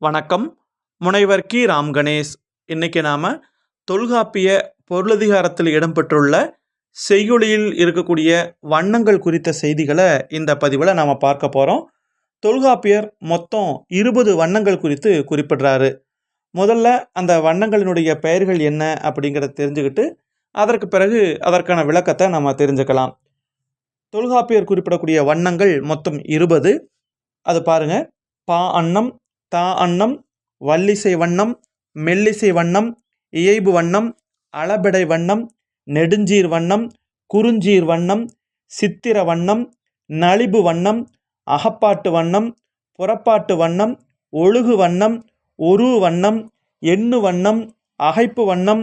வணக்கம். முனைவர் கி. ராம் கணேஷ். இன்னைக்கு நாம தொல்காப்பிய பொருளதிகாரத்தில் இடம்பெற்றுள்ள செய்யுளில் இருக்கக்கூடிய வண்ணங்கள் குறித்த செய்திகளை இந்த பதிவில் நாம் பார்க்க போகிறோம். தொல்காப்பியர் மொத்தம் 20 வண்ணங்கள் குறித்து குறிப்பிடுறாரு. முதல்ல அந்த வண்ணங்களினுடைய பெயர்கள் என்ன அப்படிங்கிறத தெரிஞ்சுக்கிட்டு அதற்கு பிறகு அதற்கான விளக்கத்தை நம்ம தெரிஞ்சுக்கலாம். தொல்காப்பியர் குறிப்பிடக்கூடிய வண்ணங்கள் மொத்தம் 20. அது பாருங்க: பா அன்னம், தா அன்னம், வல்லிசை வண்ணம், மெல்லிசை வண்ணம், இயைபு வண்ணம், அளபெடை வண்ணம், நெடுஞ்சீர் வண்ணம், குறுஞ்சீர் வண்ணம், சித்திர வண்ணம், நலிபு வண்ணம், அகப்பாட்டு வண்ணம், புறப்பாட்டு வண்ணம், ஒழுகு வண்ணம், ஒரு வண்ணம், எண்ணு வண்ணம், அகைப்பு வண்ணம்,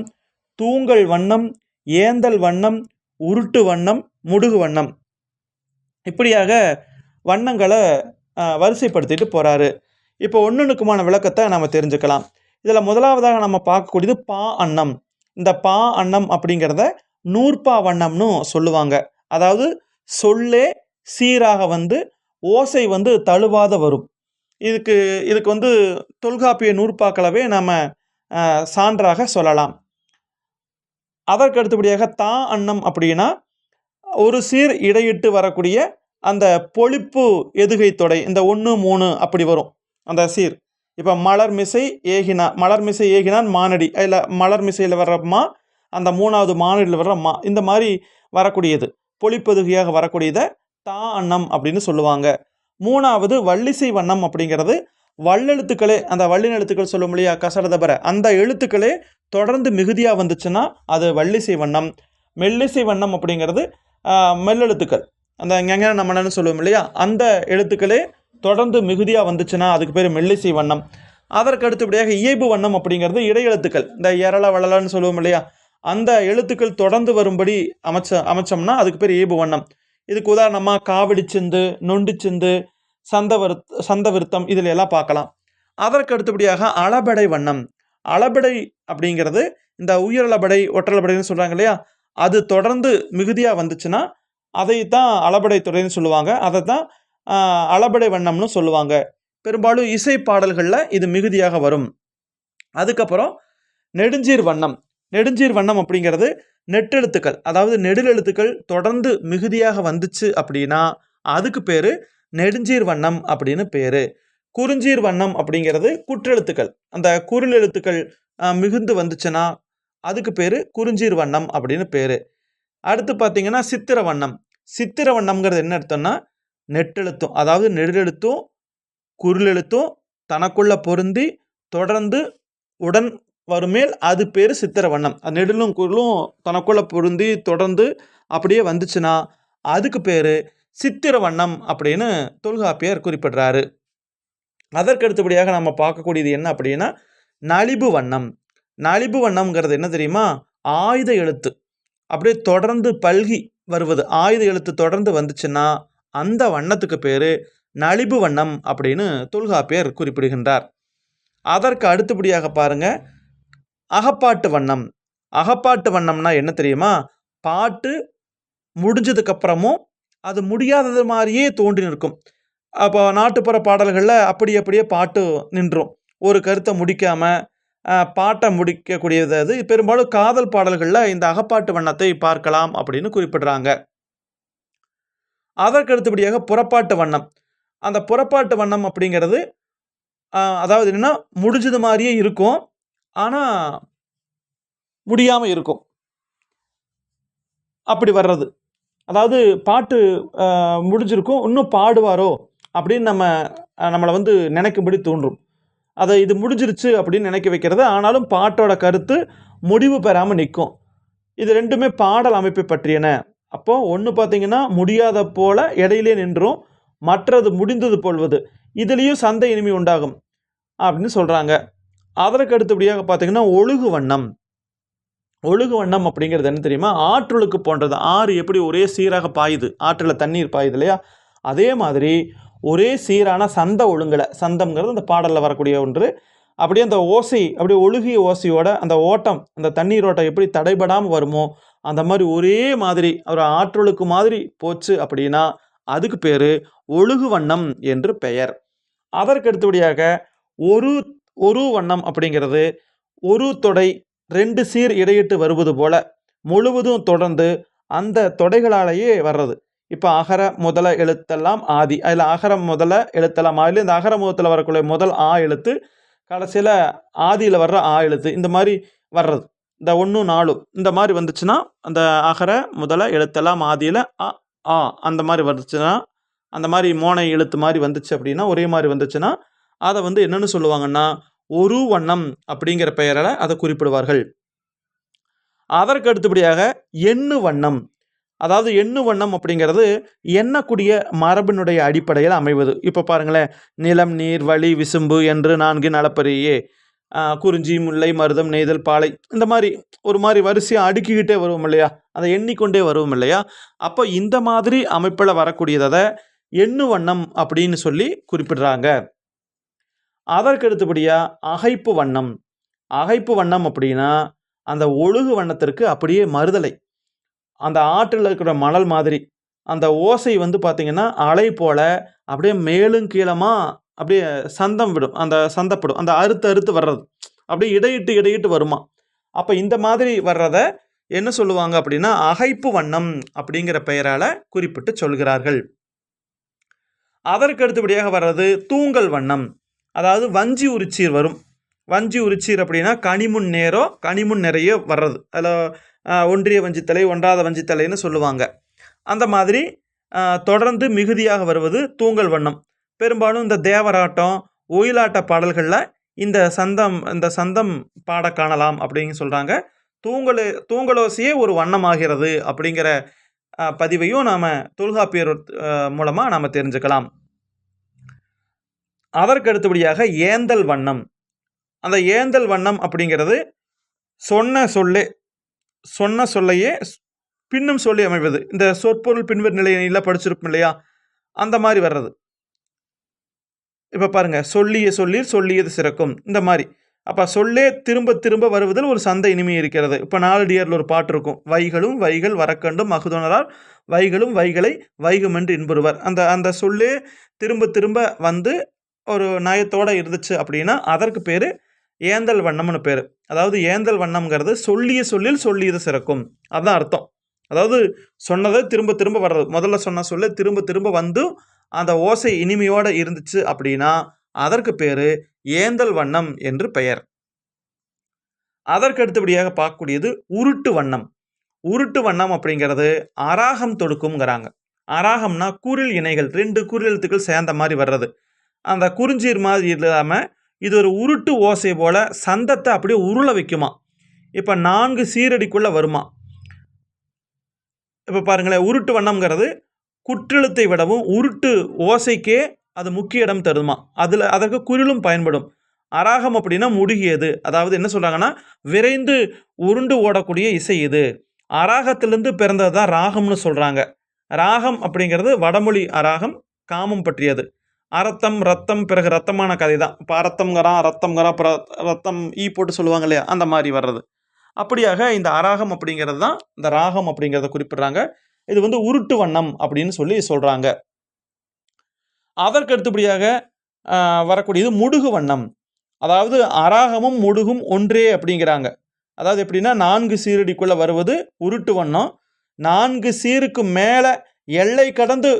தூங்கல் வண்ணம், ஏந்தல் வண்ணம், உருட்டு வண்ணம், முடுகு வண்ணம். இப்படியாக வண்ணங்களை வரிசைப்படுத்திட்டு போகிறாரு. இப்போ ஒன்றுக்குமான விளக்கத்தை நம்ம தெரிஞ்சுக்கலாம். இதில் முதலாவதாக நம்ம பார்க்கக்கூடியது பா அன்னம். இந்த பா அன்னம் அப்படிங்கிறத நூற்பா வண்ணம்னு சொல்லுவாங்க. அதாவது சொல்லே சீராக ஓசை தழுவாத வரும். இதுக்கு தொல்காப்பிய நூற்பாக்களவே நம்ம சான்றாக சொல்லலாம். அதற்கு அடுத்தபடியாக தா அன்னம் அப்படின்னா ஒரு சீர் இடையிட்டு வரக்கூடிய அந்த பொழிப்பு எதுகை தொடை, இந்த 1 3 அப்படி வரும் அந்த சீர். இப்போ மலர்மிசை ஏகினான் மானடி, அதில் மலர்மிசையில் வர்ற மா, அந்த 3வது மானடியில் வர்ற மா, இந்த மாதிரி வரக்கூடியது பொழிப்பதுகையாக வரக்கூடியதை தா அன்னம் அப்படின்னு சொல்லுவாங்க. 3வது வல்லிசை வண்ணம் அப்படிங்கிறது வல்லெழுத்துக்களே, அந்த வல்லின எழுத்துக்கள் சொல்லும் இல்லையா, கசடதபர, அந்த எழுத்துக்களே தொடர்ந்து மிகுதியாக வந்துச்சுன்னா அது வல்லிசை வண்ணம். மெல்லிசை வண்ணம் அப்படிங்கிறது மெல்லெழுத்துக்கள், அந்த ஞ நம்மன்னு சொல்லுவோம் இல்லையா, அந்த எழுத்துக்களே தொடர்ந்து மிகுதியாக வந்துச்சுன்னா அதுக்கு பேர் மெல்லிசை வண்ணம். அதற்கு அடுத்தபடியாக இயைபு வண்ணம் அப்படிங்கிறது இடையெழுத்துக்கள், இந்த எரள வளலன்னு சொல்லுவோம் இல்லையா, அந்த எழுத்துக்கள் தொடர்ந்து வரும்படி அமைச்சோம்னா அதுக்கு பேர் இயைபு வண்ணம். இதுக்கு உதாரணமாக காவடி சிந்து, நொண்டி சிந்து, சந்த விருத்தம், இதில் எல்லாம் பார்க்கலாம். அதற்கு அடுத்தபடியாக அளபெடை வண்ணம். அளபெடை அப்படிங்கிறது இந்த உயரளபடை ஒற்றளபடைன்னு சொல்கிறாங்க இல்லையா, அது தொடர்ந்து மிகுதியாக வந்துச்சுன்னா அதைத்தான் அளபெடை துறைன்னு சொல்லுவாங்க. அதை தான் அளபெடை வண்ணம்னு சொல்லுவாங்க. பெரும்பாலும் இசை பாடல்களில் இது மிகுதியாக வரும். அதுக்கப்புறம் நெடுஞ்சீர் வண்ணம். நெடுஞ்சீர் வண்ணம் அப்படிங்கிறது நெட்டெழுத்துக்கள், அதாவது நெடில் எழுத்துக்கள் தொடர்ந்து மிகுதியாக வந்துச்சு அப்படின்னா அதுக்கு பேர் நெடுஞ்சீர் வண்ணம் அப்படின்னு பேர். குறுஞ்சீர் வண்ணம் அப்படிங்கிறது குற்றெழுத்துக்கள், அந்த குரில் எழுத்துக்கள் மிகுந்து வந்துச்சுன்னா அதுக்கு பேர் குறுஞ்சீர் வண்ணம் அப்படின்னு பேர். அடுத்து பார்த்தீங்கன்னா சித்திர வண்ணம். சித்திர வண்ணம்ங்கிறது என்ன அர்த்தம்னா நெட்டெழுத்தும், அதாவது நெடிலெழுத்தும் குரிலெழுத்தும் தனக்குள்ள பொருந்தி தொடர்ந்து உடன் வருமேல் அது பேர் சித்திர வண்ணம். நெடிலும் குரிலும் தனக்குள்ள பொருந்தி தொடர்ந்து அப்படியே வந்துச்சுன்னா அதுக்கு பேர் சித்திர வண்ணம் அப்படின்னு தொல்காப்பியர் குறிப்பிடுறாரு. அதற்கு அடுத்தபடியாக நம்ம பார்க்கக்கூடியது என்ன அப்படின்னா நலிபு வண்ணம். நலிபு வண்ணம்ங்கிறது என்ன தெரியுமா, ஆயுத எழுத்து அப்படியே தொடர்ந்து பல்கி வருவது, ஆயுத எழுத்து தொடர்ந்து வந்துச்சுன்னா அந்த வண்ணத்துக்கு பேர் நலிபு வண்ணம் அப்படின்னு தொல்காப்பியர் குறிப்பிடுகின்றார். அதற்கு அடுத்தபடியாக பாருங்க அகப்பாட்டு வண்ணம். அகப்பாட்டு வண்ணம்னா என்ன தெரியுமா, பாட்டு முடிஞ்சதுக்கப்புறமும் அது முடியாதது மாதிரியே தோன்றி நிற்கும். அப்போ நாட்டுப்புற பாடல்களில் அப்படியே பாட்டு நின்றும், ஒரு கருத்தை முடிக்காமல் பாட்டை முடிக்கக்கூடியது. அது பெரும்பாலும் காதல் பாடல்களில் இந்த அகப்பாட்டு வண்ணத்தை பார்க்கலாம் அப்படின்னு குறிப்பிடுறாங்க. அதற்கு அடுத்தபடியாக புறப்பாட்டு வண்ணம். அந்த புறப்பாட்டு வண்ணம் அப்படிங்கிறது அதாவது என்னன்னா முடிஞ்சது மாதிரியே இருக்கும், ஆனால் முடியாமல் இருக்கும், அப்படி வர்றது. அதாவது பாட்டு முடிஞ்சிருக்கும், இன்னும் பாடுவாரோ அப்படின்னு நம்மளை நினைக்கும்படி தோன்றும். அதை இது முடிஞ்சிருச்சு அப்படின்னு நினைக்க வைக்கிறது, ஆனாலும் பாட்டோட கருத்து முடிவு பெறாமல் நிற்கும். இது ரெண்டுமே பாடல் அமைப்பை பற்றியன. அப்போது ஒன்று பார்த்தீங்கன்னா முடியாத போல இடையிலே நின்றும், மற்றது முடிந்தது போல்வது, இதுலேயும் சந்தை இனிமை உண்டாகும் அப்படின்னு சொல்கிறாங்க. அதற்கு அடுத்தபடியாக பார்த்தீங்கன்னா ஒழுகு வண்ணம். ஒழுகு வண்ணம் அப்படிங்கிறது என்ன தெரியுமா, ஆற்றொழுக்கு போன்றது. ஆறு எப்படி ஒரே சீராக பாயுது, ஆற்றில் தண்ணீர் பாயுது இல்லையா, அதே மாதிரி ஒரே சீரான சந்த ஒழுங்கலை, சந்தம்ங்கிறது அந்த பாடலில் வரக்கூடிய ஒன்று. அப்படியே அந்த ஓசை அப்படியே ஒழுகிய ஓசையோட அந்த ஓட்டம், அந்த தண்ணீர் ஓட்டம் எப்படி தடைபடாமல் வருமோ அந்த மாதிரி ஒரே மாதிரி ஒரு ஆற்றொழுக்கு மாதிரி போச்சு அப்படின்னா அதுக்கு பேர் ஒழுகு வண்ணம் என்று பெயர். அதற்கு அடுத்தபடியாக ஒரு ஒரு வண்ணம் அப்படிங்கிறது ஒரு தொடை 2 சீர் இடையிட்டு வருவது போல முழுவதும் தொடர்ந்து அந்த தொடைகளாலேயே வர்றது. இப்போ அகர முதல எழுத்தெல்லாம் ஆதி, அதில் அகர முதல எழுத்தெல்லாம் ஆதியில் இந்த அகர முதத்தில் வரக்கூடிய முதல் ஆ எழுத்து, கடைசியில் ஆதியில் வர்ற ஆ எழுத்து, இந்த மாதிரி வர்றது. இந்த 1 4 இந்த மாதிரி வந்துச்சுன்னா அந்த அகர முதல எழுத்தெல்லாம் ஆதியில் அ ஆ அந்த மாதிரி வந்துச்சுன்னா, அந்த மாதிரி மோனை எழுத்து மாதிரி வந்துச்சு அப்படின்னா, ஒரே மாதிரி வந்துச்சுன்னா அதை வந்து என்னன்னு சொல்லுவாங்கன்னா ஒரு வண்ணம் அப்படிங்கிற பெயரால் அதை குறிப்பிடுவார்கள். அதற்கு அடுத்தபடியாக எண்ணு வண்ணம். அதாவது எண்ணு வண்ணம் அப்படிங்கிறது எண்ணக்கூடிய மரபினுடைய அடிப்படையில் அமைவது. இப்போ பாருங்களேன், நிலம் நீர் வழி விசும்பு என்று 4 நலப்பரியே, குறிஞ்சி முல்லை மருதம் நெய்தல் பாலை, இந்த மாதிரி ஒரு மாதிரி வரிசையாக அடுக்கிக்கிட்டே வருவோம் இல்லையா, அதை எண்ணிக்கொண்டே வருவோம் இல்லையா. அப்போ இந்த மாதிரி அமைப்பில் வரக்கூடியதை எண்ணு வண்ணம் அப்படின்னு சொல்லி குறிப்பிடுறாங்க. அதற்கு அடுத்தபடியாக அகைப்பு வண்ணம். அகைப்பு வண்ணம் அப்படின்னா அந்த ஒழுகு வண்ணத்திற்கு அப்படியே மறுதலை. அந்த ஆற்றில் இருக்கிற மணல் மாதிரி அந்த ஓசை வந்து பார்த்திங்கன்னா அலை போல் அப்படியே மேலும் கீழமாக அப்படியே சந்தம் விடும், அந்த சந்தப்படும், அந்த அறுத்து அறுத்து வர்றது அப்படியே இடையிட்டு இடையிட்டு வருமா. அப்போ இந்த மாதிரி வர்றதை என்ன சொல்லுவாங்க அப்படின்னா அகைப்பு வண்ணம் அப்படிங்கிற பெயரால் குறிப்பிட்டு சொல்கிறார்கள். அதற்கு அடுத்தபடியாக வர்றது தூங்கல் வண்ணம். அதாவது வஞ்சி உரிச்சீர் வரும். வஞ்சி உரிச்சீர் அப்படின்னா கனிமுன் நேரோ கனிமுன் நிறைய வர்றது. அதில் ஒன்றிய வஞ்சித்தலை ஒன்றாத வஞ்சித்தலைன்னு சொல்லுவாங்க. அந்த மாதிரி தொடர்ந்து மிகுதியாக வருவது தூங்கல் வண்ணம். பெரும்பாலும் இந்த தேவராட்டம் ஒயிலாட்ட பாடல்களில் இந்த சந்தம் பாட காணலாம் அப்படின்னு சொல்கிறாங்க. தூங்கலோசையே ஒரு வண்ணமாகிறது அப்படிங்கிற பதிவையும் நாம் தொல்காப்பியர் மூலமாக நாம் தெரிஞ்சுக்கலாம். அதற்கு அடுத்தபடியாக ஏந்தல் வண்ணம். அந்த ஏந்தல் வண்ணம் அப்படிங்கிறது சொன்ன சொல்லையே பின்னும் சொல்லி அமைவது. இந்த சொற்பொருள் பின்வர் நிலையில் படிச்சிருப்போம் இல்லையா, அந்த மாதிரி வர்றது. இப்போ பாருங்க, சொல்லிய சொல்லில் சொல்லியது சிறக்கும், இந்த மாதிரி. அப்போ சொல்லே திரும்ப திரும்ப வருவதில் ஒரு சந்தை இனிமை இருக்கிறது. இப்போ நாலடியாரில் ஒரு பாட்டு இருக்கும், வைகளும் வைகள் வரக்கண்டும் மகுதுணரால் வைகளும் வைகளை வைகுமென்று இன்புறுவர். அந்த சொல்லே திரும்ப திரும்ப வந்து ஒரு நயத்தோடு இருந்துச்சு அப்படின்னா அதற்கு பேர் ஏந்தல் வண்ணம்னு பேர். அதாவது ஏந்தல் வண்ணம்ங்கிறது சொல்லிய சொல்லில் சொல்லியது சிறக்கும், அதுதான் அர்த்தம். அதாவது சொன்னதை திரும்ப திரும்ப வர்றது, முதல்ல சொன்ன சொல்ல திரும்ப திரும்ப வந்து அந்த ஓசை இனிமையோடு இருந்துச்சு அப்படின்னா அதற்கு பேர் ஏந்தல் வண்ணம் என்று பெயர். அதற்கு அடுத்தபடியாக பார்க்கக்கூடியது உருட்டு வண்ணம். உருட்டு வண்ணம் அப்படிங்கிறது அராகம் தொடுக்கும்ங்கிறாங்க. அராகம்னா குரில் இணைகள், 2 குரில் எழுத்துக்கள் சேர்ந்த மாதிரி வர்றது. அந்த குறிஞ்சீர் மாதிரி இல்லாமல் இது ஒரு உருட்டு ஓசை போல் சந்தத்தை அப்படியே உருள வைக்குமா. இப்போ 4 சீரடிக்குள்ளே வருமா. இப்போ பாருங்களேன், உருட்டு வண்ணம்ங்கிறது குற்றெழுத்தை விடவும் உருட்டு ஓசைக்கே அது முக்கிய இடம் தருமா. அதற்கு குரிலும் பயன்படும். அராகம் அப்படின்னா முடுகியது, அதாவது என்ன சொல்கிறாங்கன்னா விரைந்து உருண்டு ஓடக்கூடிய இசை இது. அராகத்திலிருந்து பிறந்தது தான் ராகம்னு சொல்கிறாங்க. ராகம் அப்படிங்கிறது வடமொழி அராகம், காமம் பற்றியது. அரத்தம் ரத்தம் பிறகு ரத்தமான கதை தான். இப்போ அரத்தம்ங்கிறான் ரத்தம்ங்கிறான், அப்புறம் ரத்தம் ஈ போட்டு சொல்லுவாங்க இல்லையா, அந்த மாதிரி வர்றது. அப்படியாக இந்த அராகம் அப்படிங்கிறது தான் இந்த ராகம் அப்படிங்கிறத குறிப்பிடுறாங்க. இது வந்து உருட்டு வண்ணம் அப்படின்னு சொல்லி சொல்கிறாங்க. அதற்கு அடுத்தபடியாக வரக்கூடியது முடுகு வண்ணம். அதாவது அராகமும் முடுகும் ஒன்றே அப்படிங்கிறாங்க. அதாவது எப்படின்னா 4 சீரடிக்குள்ளே வருவது உருட்டு வண்ணம். 4 சீருக்கு மேலே எல்லை கடந்து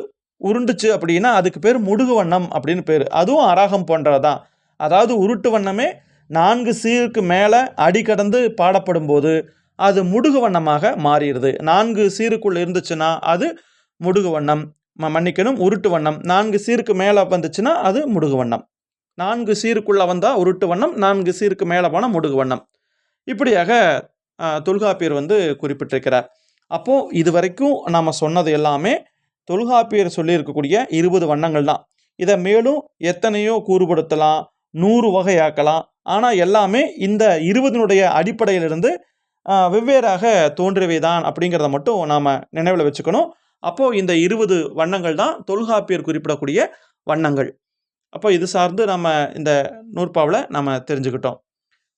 உருண்டுச்சு அப்படின்னா அதுக்கு பேர் முடுகு வண்ணம் அப்படின்னு பேர். அதுவும் அராகம் போன்றது தான். அதாவது உருட்டு வண்ணமே 4 சீருக்கு மேலே அடி கடந்து பாடப்படும் போது அது முடுகு வண்ணமாக மாறிடுது. 4 சீருக்குள்ளே இருந்துச்சுன்னா அது முடுகு வண்ணம், மன்னிக்கணும் உருட்டு வண்ணம். 4 சீருக்கு மேலே வந்துச்சுன்னா அது முடுகு வண்ணம். 4 சீருக்குள்ளே வந்தால் உருட்டு வண்ணம், 4 சீருக்கு மேலே போனால் முடுகு வண்ணம். இப்படியாக தொல்காப்பியர் வந்து குறிப்பிட்டிருக்கிறார். அப்போது இது வரைக்கும் நாம் சொன்னது எல்லாமே தொல்காப்பியர் சொல்லியிருக்கக்கூடிய 20 வண்ணங்கள் தான். இதை மேலும் எத்தனையோ கூறுபடுத்தலாம், 100 வகையாக்கலாம். ஆனால் எல்லாமே இந்த 20னுடைய அடிப்படையிலிருந்து வெவ்வேறாக தோன்றியவை தான் அப்படிங்கிறத மட்டும் நாம் நினைவில் வச்சுக்கணும். அப்போது இந்த 20 வண்ணங்கள் தான் தொல்காப்பியர் குறிப்பிடக்கூடிய வண்ணங்கள். அப்போ இது சார்ந்து நம்ம இந்த நூற்பாவில் நம்ம தெரிஞ்சுக்கிட்டோம்.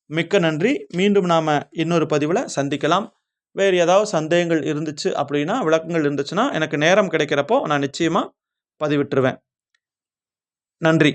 மிக்க நன்றி. மீண்டும் நாம் இன்னொரு பதிவில் சந்திக்கலாம். வேறு ஏதாவது சந்தேகங்கள் இருந்துச்சு அப்படின்னா, விளக்கங்கள் இருந்துச்சுன்னா எனக்கு நேரம் கிடைக்கிறப்போ நான் நிச்சயமாக பதிவிட்டுருவேன். நன்றி.